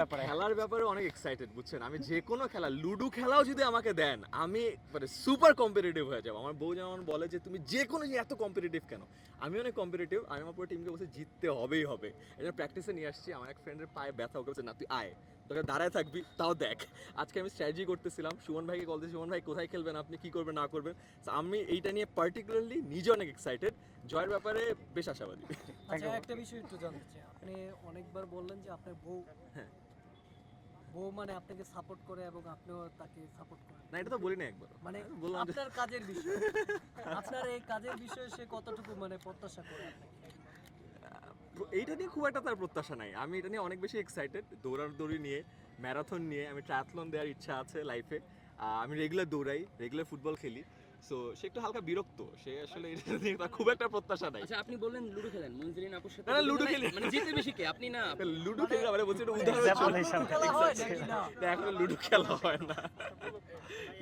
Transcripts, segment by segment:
ব্যাপারে খেলার ব্যাপারে অনেক এক্সাইটেড বুঝছেন। আমি যে কোনো খেলা, লুডো খেলাও যদি আমাকে দেন আমি মানে সুপার কম্পিটিটিভ হয়ে যাবো। আমার বউ যেমন বলে যে তুমি যে কোনো এত কম্পিটিটিভ কেন, আমি অনেক কম্পিটিটিভ। আমি আমার পুরো টিমকে বলছি জিততে হবেই হবে। এটা প্র্যাকটিসে নিয়ে আসছি। আমার এক ফ্রেন্ডের পায়ে ব্যথা, ওকে বলছে না তুই আয়, তোকে দাঁড়ায় থাকবি তাও দেখ। আজকে আমি স্ট্র্যাটেজি করতেছিলাম, সুমন ভাইকে কল দিয়েছি, সুমন ভাই কোথায় খেলবেন আপনি, কি করবেন না করবেন। So, আমি এইটা নিয়ে পার্টিকুলারলি নিজে অনেক এক্সাইটেড, জয়ের ব্যাপারে বেশ আশাবাদী। আচ্ছা একটা বিষয় একটু জানতে চাই, আপনি অনেকবার বললেন যে আপনার বউ হ্যাঁ। বউ মানে আপনাকে সাপোর্ট করে এবং আপনিও তাকে সাপোর্ট করেন, না এটা তো বলি না একবার, মানে বললাম যে আপনার কাজের বিষয় আপনার এই কাজের বিষয়ে সে কতটুকু মানে প্রত্যাশা করে আপনাকে? এইটা নিয়ে খুব একটা তার প্রত্যাশা নাই। আমি এটা নিয়ে অনেক বেশি এক্সাইটেড, দৌড়াদৌড়ি নিয়ে, ম্যারাথন নিয়ে। আমি ট্রায়াথলন দেওয়ার ইচ্ছা আছে লাইফে। আমি রেগুলার দৌড়াই, রেগুলার ফুটবল খেলি। সো সে একটু হালকা বিরক্ত, সে আসলে এটা নিয়ে তার খুব একটা প্রত্যাশা নাই। আচ্ছা আপনি বললেন লুডো খেলেন, মঞ্জুরিন আপুর সাথে না, না, লুডো খেলি। মানে জিতে বেশি কে, আপনি না? লুডো খেলি না, মানে বলছি এটা উদাহরণ Example ছিল। হিসাবে। খেলা হয় নাকি না? না, এখন লুডো খেলা হয় না,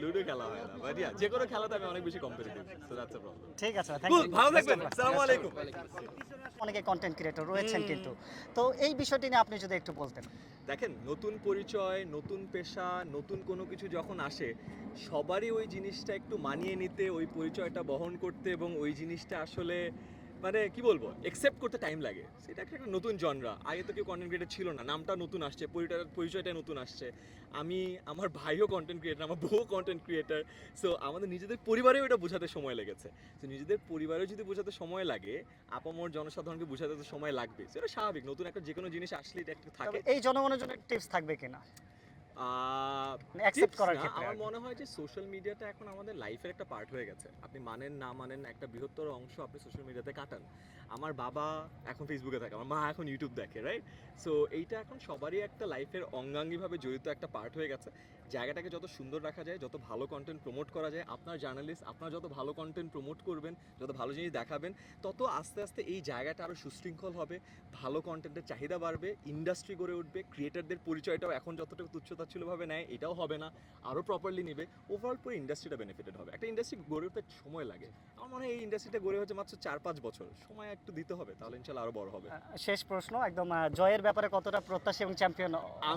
লুডো খেলা হয় না। বাট ইয়া, যে কোনো খেলাতে আমি অনেক বেশি competitive, so that's a problem. ঠিক আছে, থ্যাংক কুল, ইউ। ভালো থাকবেন। আসসালামু আলাইকুম। অনেকে কন্টেন্ট ক্রিয়েটর রয়েছেন কিন্তু, তো এই বিষয়টি নিয়ে আপনি যদি একটু বলতেন। দেখেন, নতুন পরিচয়, নতুন পেশা, নতুন কোনো কিছু যখন আসে, সবারই ওই জিনিসটা একটু মানিয়ে নিতে, ওই পরিচয়টা বহন করতে এবং ওই জিনিসটা আসলে মানে কি বলবো, একসেপ্ট করতে টাইম লাগে। সেটা একটা নতুন জনরা, আগে তো কেউ কন্টেন্ট ক্রিয়েটার ছিল না, নামটা নতুন আসছে, পরিচয়টা নতুন আসছে। আমি, আমার ভাইও কন্টেন্ট ক্রিয়েটার, আমার বউ কন্টেন্ট ক্রিয়েটার। সো আমাদের নিজেদের পরিবারেও এটা বোঝাতে সময় লেগেছে। তো নিজেদের পরিবারেও যদি বোঝাতে সময় লাগে, আপামর জনসাধারণকে বোঝাতে তো সময় লাগবে। সেটা স্বাভাবিক, নতুন একটা যে কোনো জিনিস আসলে এটা একটু তবে থাকে। এই জনগণের জন্য টিপস থাকবে কিনা মানে accept tips করার না, ক্ষেত্রে আমার আর কি। মনে হয় যে সোশ্যাল মিডিয়াটা এখন আমাদের লাইফের একটা পার্ট হয়ে গেছে। আপনি মানেন না মানেন, একটা বৃহত্তর অংশ আপনি সোশ্যাল মিডিয়াতে কাটান। আমার বাবা এখন ফেসবুকে থাকে, আমার মা এখন ইউটিউব দেখে, রাইট? সো এইটা এখন সবারই একটা লাইফের অঙ্গাঙ্গিভাবে জড়িত একটা পার্ট হয়ে গেছে। জায়গাটাকে যত সুন্দর রাখা যায়, যত ভালো কন্টেন্ট প্রমোট করা যায়, আপনার জার্নালিস্ট আপনার যত ভালো কন্টেন্ট প্রমোট করবেন, যত ভালো জিনিস দেখাবেন, তত আস্তে আস্তে এই জায়গাটা আরও সুশৃঙ্খল হবে, ভালো কন্টেন্টের চাহিদা বাড়বে, ইন্ডাস্ট্রি গড়ে উঠবে, ক্রিয়েটারদের পরিচয়টাও এখন যতটুকু তুচ্ছতাচ্ছিল্যভাবে নেয় এটাও হবে না, আরও প্রপারলি নেবে। ওভারঅল পুরো ইন্ডাস্ট্রিটা বেনিফিটেড হবে। একটা ইন্ডাস্ট্রি গড়ে উঠতে সময় লাগে, আমার মনে হয় এই ইন্ডাস্ট্রিটা গড়ে হচ্ছে মাত্র 4-5 বছর, সময় একটু দিতে হবে, তাহলে ইনশাল্লাহ আরও বড় হবে। শেষ প্রশ্ন একদম, জয়ের ব্যাপারে কতটা প্রত্যাশী এবং চ্যাম্পিয়ন আমি